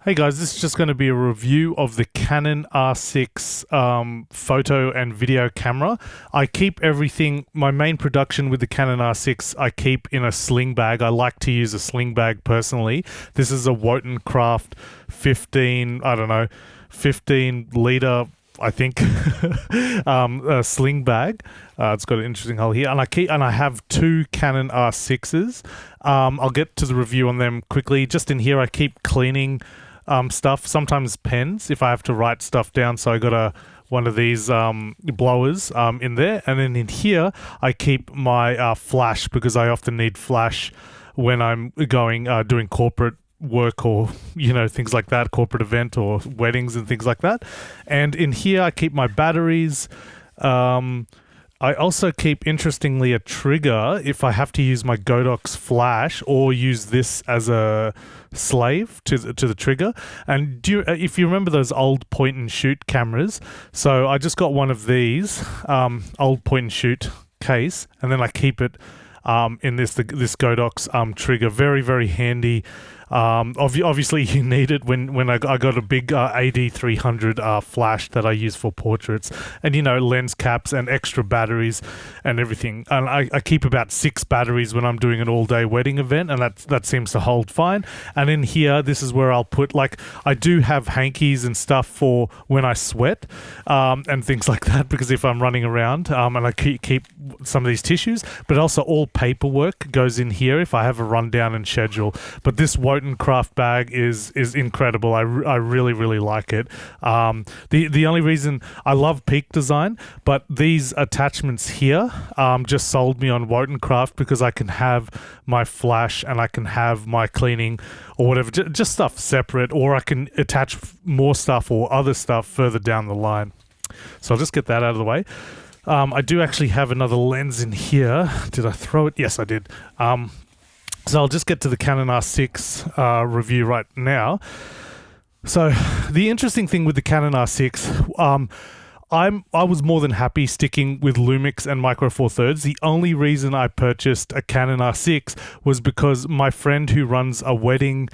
Hey guys, this is just going to be a review of the Canon R6 photo and video camera. I keep everything, my main production with the Canon R6, I keep in a sling bag. I like to use a sling bag personally. This is a Wotencraft 15 liter, I think, a sling bag. It's got an interesting hole here, and I have two Canon R6s. I'll get to the review on them quickly. Just in here, I keep cleaning stuff, sometimes pens if I have to write stuff down. So I got one of these blowers in there, and then in here I keep my flash because I often need flash when I'm going doing corporate work or things like that, corporate event or weddings and things like that. And in here I keep my batteries. I also keep, interestingly, a trigger if I have to use my Godox flash or use this as a slave to the trigger. And if you remember those old point and shoot cameras, so I just got one of these old point and shoot case, and then I keep it in this Godox trigger. Very, very handy. Obviously you need it when I got a big AD300 flash that I use for portraits, and lens caps and extra batteries and everything. And I keep about 6 batteries when I'm doing an all-day wedding event, and that seems to hold fine. And in here, this is where I'll put, I do have hankies and stuff for when I sweat and things like that, because if I'm running around, and I keep some of these tissues, but also all paperwork goes in here if I have a rundown and schedule. But this Wotencraft bag is incredible. I really, really like it. The only reason I love Peak Design, but these attachments here just sold me on Wotencraft because I can have my flash and I can have my cleaning or whatever, just stuff separate, or I can attach more stuff or other stuff further down the line. So I'll just get that out of the way. I do actually have another lens in here. Did I throw it? Yes, I did. So I'll just get to the Canon R6 review right now. So the interesting thing with the Canon R6, I was more than happy sticking with Lumix and Micro Four Thirds. The only reason I purchased a Canon R6 was because my friend who runs a wedding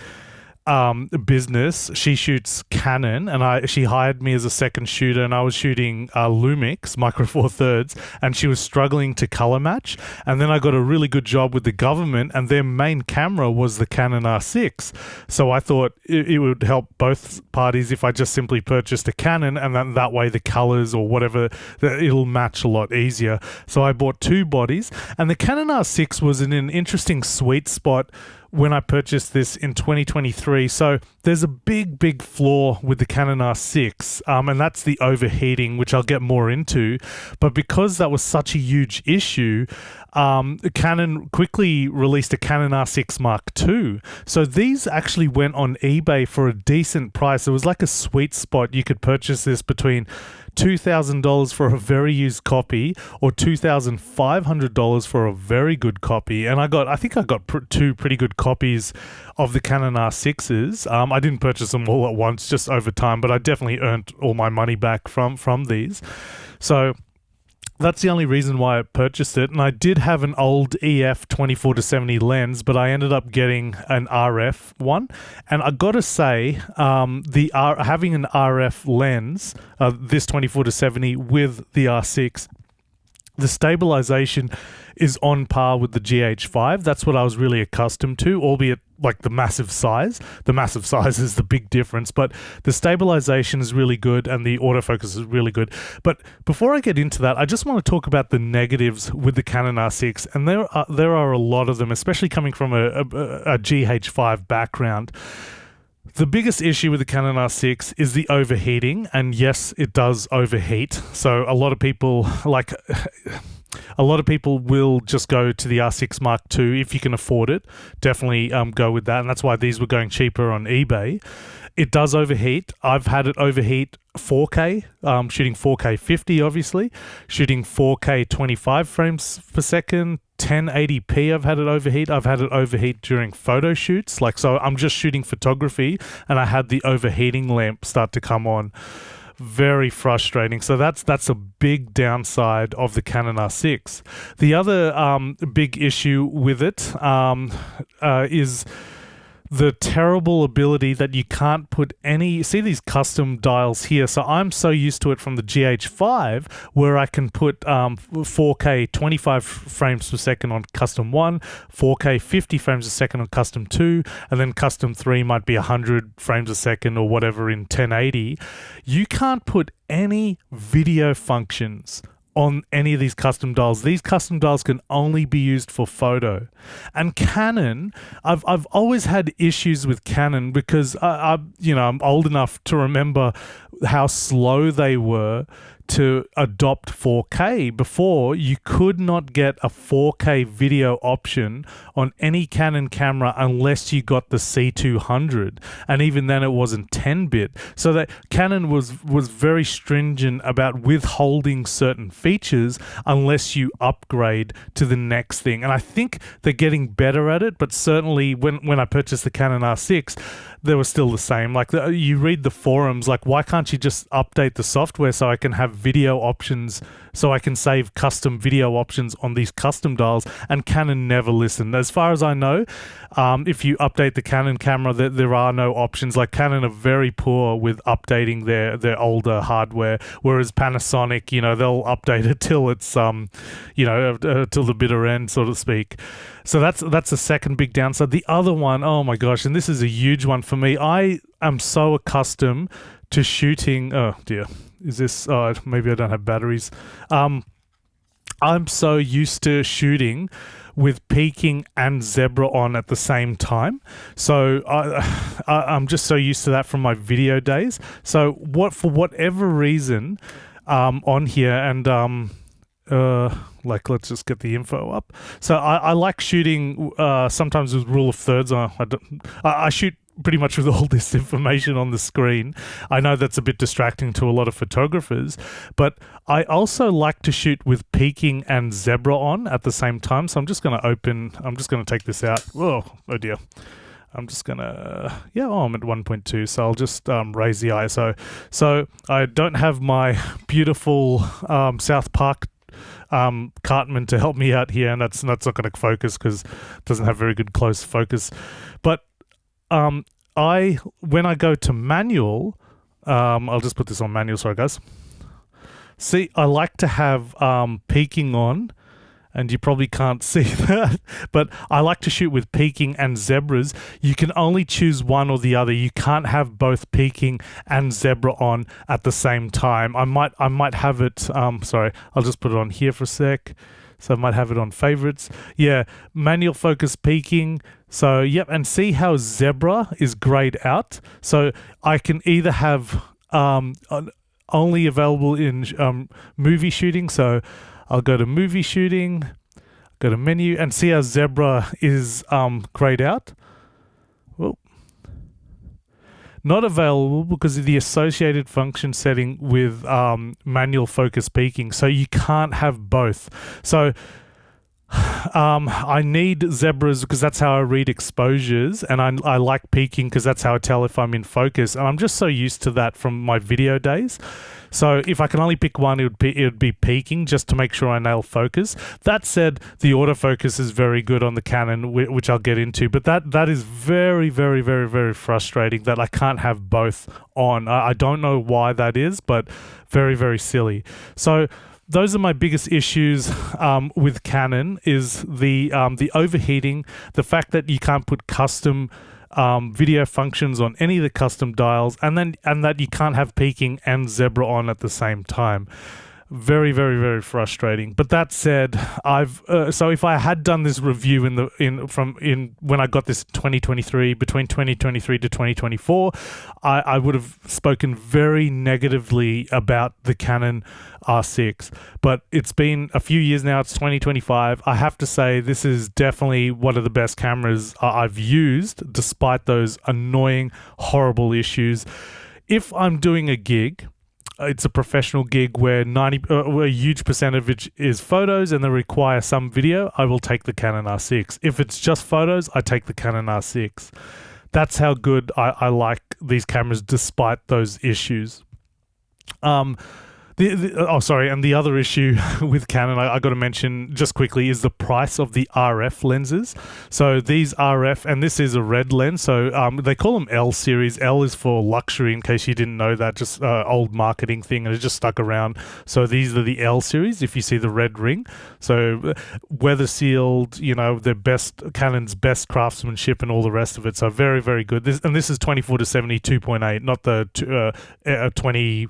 business, she shoots Canon, and she hired me as a second shooter, and I was shooting Lumix Micro Four Thirds, and she was struggling to color match. And then I got a really good job with the government, and their main camera was the Canon R6. So I thought it would help both parties if I just simply purchased a Canon, and then that way the colors or whatever, it'll match a lot easier. So I bought 2 bodies, and the Canon R6 was in an interesting sweet spot when I purchased this in 2023. So there's a big flaw with the Canon R6, and that's the overheating, which I'll get more into. But because that was such a huge issue, Canon quickly released a Canon R6 Mark II. So these actually went on eBay for a decent price. It was like a sweet spot. You could purchase this between $2,000 for a very used copy or $2,500 for a very good copy. And I think I got 2 pretty good copies of the Canon R6s. I didn't purchase them all at once, just over time, but I definitely earned all my money back from these. So that's the only reason why I purchased it. And I did have an old EF 24-70 lens, but I ended up getting an RF one. And I gotta say, having an RF lens, this 24-70 with the R6, the stabilization is on par with the GH5. That's what I was really accustomed to, albeit like the massive size. The massive size is the big difference, but the stabilization is really good and the autofocus is really good. But before I get into that, I just want to talk about the negatives with the Canon R6, and there are a lot of them, especially coming from a GH5 background. The biggest issue with the Canon R6 is the overheating, and yes, it does overheat. So a lot of people will just go to the R6 Mark II if you can afford it. Definitely go with that, and that's why these were going cheaper on eBay. It does overheat. I've had it overheat 4K, shooting 4K 50, obviously, shooting 4K 25 frames per second, 1080p. I've had it overheat. I've had it overheat during photo shoots. So I'm just shooting photography, and I had the overheating lamp start to come on. Very frustrating. So that's a big downside of the Canon R6. The other big issue with it is the terrible ability that you can't put any, see these custom dials here, so I'm so used to it from the GH5 where I can put 4K 25 frames per second on custom 1, 4K 50 frames a second on custom 2, and then custom 3 might be 100 frames a second or whatever in 1080. You can't put any video functions on any of these custom dials. These custom dials can only be used for photo. And Canon, I've always had issues with Canon because I'm old enough to remember how slow they were to adopt 4K. Before, you could not get a 4K video option on any Canon camera unless you got the C200, and even then it wasn't 10-bit. So that Canon was very stringent about withholding certain features unless you upgrade to the next thing. And I think they're getting better at it, but certainly when I purchased the Canon R6, they were still the same. Like you read the forums, like why can't you just update the software so I can have video options, so I can save custom video options on these custom dials? And Canon never listened. As far as I know, if you update the Canon camera, there are no options. Like Canon are very poor with updating their older hardware, whereas Panasonic, they'll update it till it's till the bitter end, so to speak. So that's the second big downside. The other one, oh my gosh, and this is a huge one for me. I am so accustomed to shooting. Oh dear, is this? Maybe I don't have batteries. I'm so used to shooting with peaking and zebra on at the same time. So I'm just so used to that from my video days. So for whatever reason, on here and let's just get the info up. So I like shooting sometimes with rule of thirds. I shoot pretty much with all this information on the screen. I know that's a bit distracting to a lot of photographers, but I also like to shoot with peaking and zebra on at the same time. So I'm just going to take this out. Oh dear. I'm just going to, I'm at 1.2, so I'll just raise the ISO. So I don't have my beautiful South Park Cartman to help me out here, and that's not going to focus because it doesn't have very good close focus. But when I go to manual, I'll just put this on manual, sorry guys. See, I like to have peaking on, and you probably can't see that, but I like to shoot with peaking and zebras. You can only choose one or the other. You can't have both peaking and zebra on at the same time. I might have it, sorry, I'll just put it on here for a sec. So I might have it on favorites. Yeah, manual focus peaking. So, yep, and see how zebra is grayed out. So I can either have only available in movie shooting. So I'll go to movie shooting, go to menu, and see how zebra is grayed out. Well, not available because of the associated function setting with manual focus peaking. So you can't have both. So I need zebras because that's how I read exposures, and I like peaking because that's how I tell if I'm in focus. And I'm just so used to that from my video days. So if I can only pick one, it would be peaking just to make sure I nail focus. That said, the autofocus is very good on the Canon, which I'll get into. But that is very, very, very, very frustrating that I can't have both on. I don't know why that is, but very, very silly. So those are my biggest issues with Canon is the overheating, the fact that you can't put custom video functions on any of the custom dials, and that you can't have peaking and zebra on at the same time. Very, very, very frustrating. But that said, so if I had done this review when I got this 2023, between 2023 to 2024, I would have spoken very negatively about the Canon R6. But it's been a few years now. It's 2025. I have to say this is definitely one of the best cameras I've used, despite those annoying, horrible issues. If I'm doing a gig, it's a professional gig where a huge percentage is photos and they require some video, I will take the Canon R6. If it's just photos, I take the Canon R6. That's how good I like these cameras despite those issues. And the other issue with Canon, I got to mention just quickly, is the price of the RF lenses. So these RF, and this is a red lens, so they call them L series. L is for luxury, in case you didn't know that, just old marketing thing, and it just stuck around. So these are the L series, if you see the red ring. So weather sealed, their best, Canon's best craftsmanship and all the rest of it. So very, very good. This is 24 to 70 2.8, not the 20...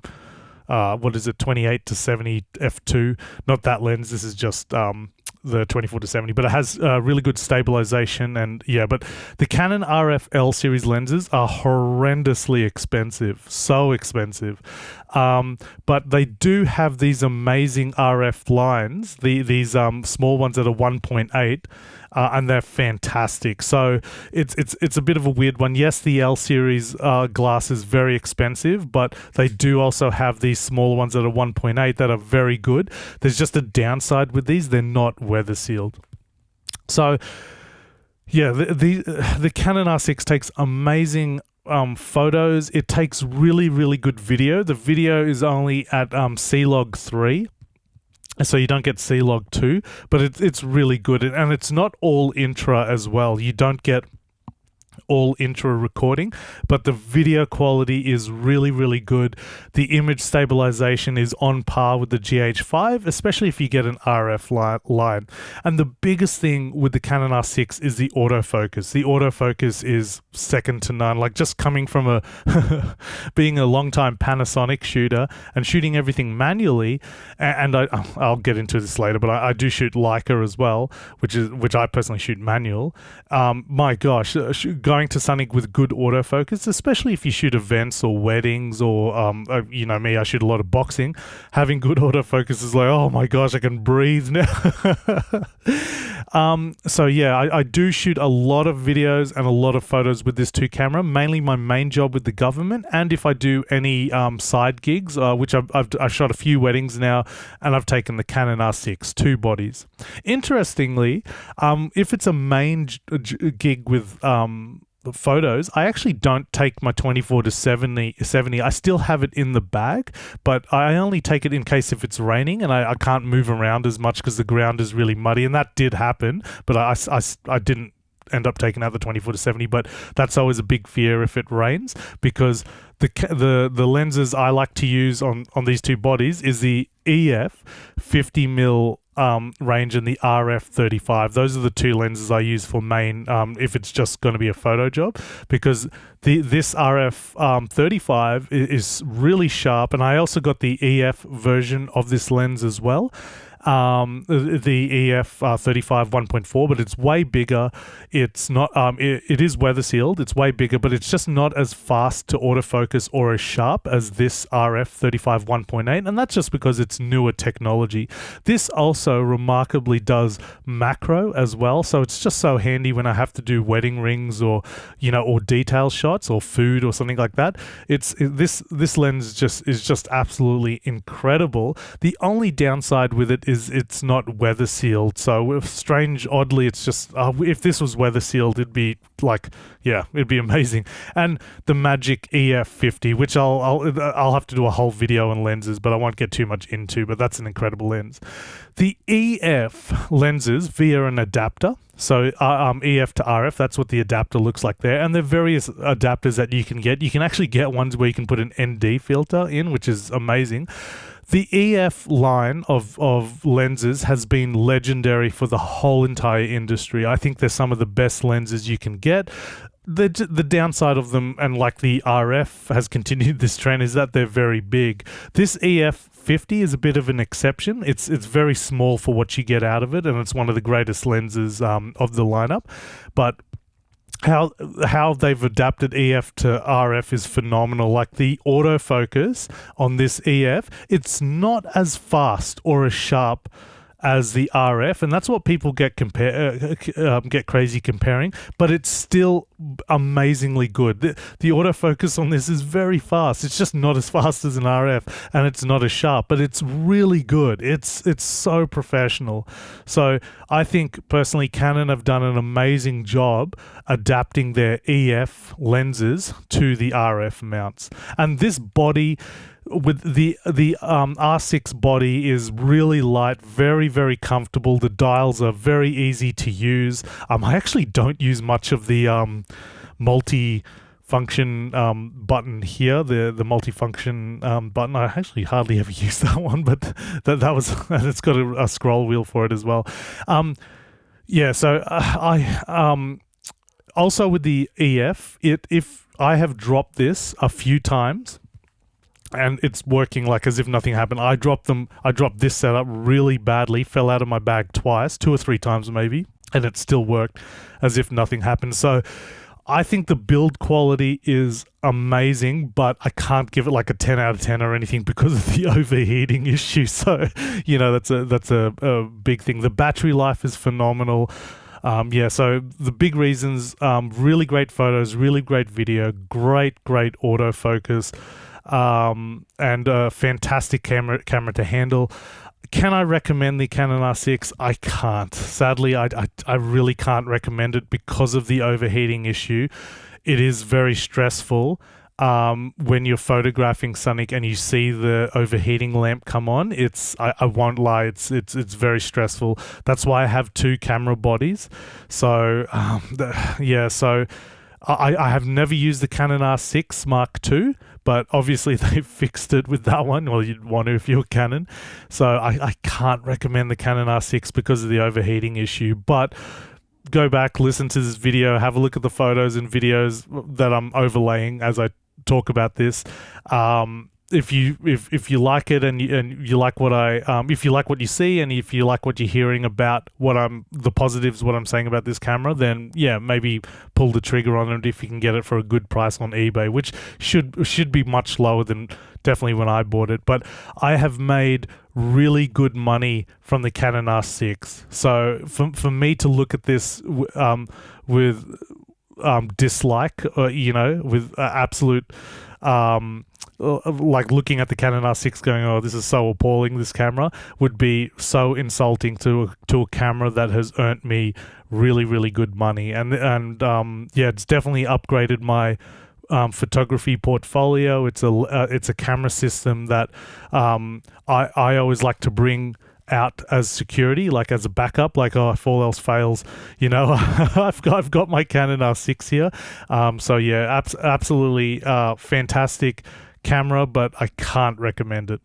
28 to 70 f2, not that lens. This is just the 24 to 70, but it has really good stabilization. And but the Canon RF L series lenses are horrendously expensive, so expensive. But they do have these amazing RF lines, these small ones that are 1.8, and they're fantastic. So it's a bit of a weird one. Yes, the L series glass is very expensive, but they do also have these smaller ones that are 1.8 that are very good. There's just a downside with these; they're not weather sealed. So yeah, the Canon R6 takes amazing photos. It takes really, really good video. The video is only at C-Log 3. So you don't get C-Log 2, but it's really good. And it's not all intra as well. You don't get all intra recording, but the video quality is really, really good. The image stabilization is on par with the GH5, especially if you get an RF line. And the biggest thing with the Canon R6 is the autofocus. The autofocus is second to none. Like, just coming from being a long-time Panasonic shooter and shooting everything manually, and I'll get into this later, but I do shoot Leica as well, which I personally shoot manual. My gosh, going to something with good autofocus, especially if you shoot events or weddings or me, I shoot a lot of boxing. Having good autofocus is like, oh my gosh, I can breathe now. So yeah, I do shoot a lot of videos and a lot of photos with this 2 camera, mainly my main job with the government, and if I do any side gigs, which I've shot a few weddings now, and I've taken the Canon R6 2 bodies. Interestingly, if it's a main gig with photos, I actually don't take my 24 to 70. I still have it in the bag, but I only take it in case if it's raining and I can't move around as much because the ground is really muddy, and that did happen, but I didn't end up taking out the 24 to 70, but that's always a big fear if it rains, because the lenses I like to use on these 2 bodies is the EF 50mm range and the RF 35. Those are the 2 lenses I use for main if it's just going to be a photo job, because this RF 35 is really sharp, and I also got the EF version of this lens as well. The EF 35 1.4, but it's way bigger. It's not it is weather sealed, it's way bigger, but it's just not as fast to autofocus or as sharp as this RF 35 1.8, and that's just because it's newer technology. This also remarkably does macro as well, so it's just so handy when I have to do wedding rings or or detail shots or food or something like that. This lens is just absolutely incredible. The only downside with it is it's not weather sealed. So oddly, it's just if this was weather sealed, it'd be like, it'd be amazing. And the Magic EF 50, which I'll have to do a whole video on lenses, but I won't get too much into. But that's an incredible lens. The EF lenses via an adapter. So EF to RF, that's what the adapter looks like there. And there are various adapters that you can get. You can actually get ones where you can put an ND filter in, which is amazing. The EF line of lenses has been legendary for the whole entire industry. I think they're some of the best lenses you can get. The downside of them, and like the RF has continued this trend, is that they're very big. This EF 50 is a bit of an exception. It's very small for what you get out of it, and it's one of the greatest lenses of the lineup. But how they've adapted EF to RF is phenomenal. Like the autofocus on this EF, it's not as fast or as sharp as the RF, and that's what people get crazy comparing, but it's still amazingly good. The autofocus on this is very fast. It's just not as fast as an RF, and it's not as sharp, but it's really good. It's so professional. So I think personally Canon have done an amazing job adapting their EF lenses to the RF mounts. And this body, with the R6 body is really light, very very comfortable. The dials are very easy to use. I actually don't use much of the multi-function button here, the multifunction button. I actually hardly ever use that one, but that was it's got a scroll wheel for it as well. Yeah, so I also with the EF, if I have dropped this a few times and it's working like as if nothing happened. I dropped this setup really badly, fell out of my bag twice, 2 or 3 times maybe, and it still worked as if nothing happened. So I think the build quality is amazing, but I can't give it like a 10 out of 10 or anything because of the overheating issue. So, you know, that's a big thing. The battery life is phenomenal. Yeah, so the big reasons, really great photos, really great video, great autofocus, and a fantastic camera to handle. Can I recommend the Canon R6? I can't. Sadly, I really can't recommend it because of the overheating issue. It is very stressful when you're photographing something and you see the overheating lamp come on. I won't lie, it's very stressful. That's why I have 2 camera bodies. So yeah, so I have never used the Canon R6 Mark II, but obviously they fixed it with that one. Well, you'd want to if you're Canon. So I can't recommend the Canon R6 because of the overheating issue. But go back, listen to this video, have a look at the photos and videos that I'm overlaying as I talk about this. If you like it and you like what if you like what you see and if you like what you're hearing about the positives, what I'm saying about this camera, then yeah, maybe pull the trigger on it if you can get it for a good price on eBay, which should be much lower than definitely when I bought it. But I have made really good money from the Canon R6. So for me to look at this with dislike, you know, with absolute like looking at the Canon R6 going, oh, this is so appalling, this camera, would be so insulting to a camera that has earned me really good money. And yeah, it's definitely upgraded my photography portfolio. It's a camera system that I always like to bring out as security, like as a backup, like, oh, if all else fails, you know, I've got my Canon R6 here. So yeah, absolutely fantastic camera, but I can't recommend it.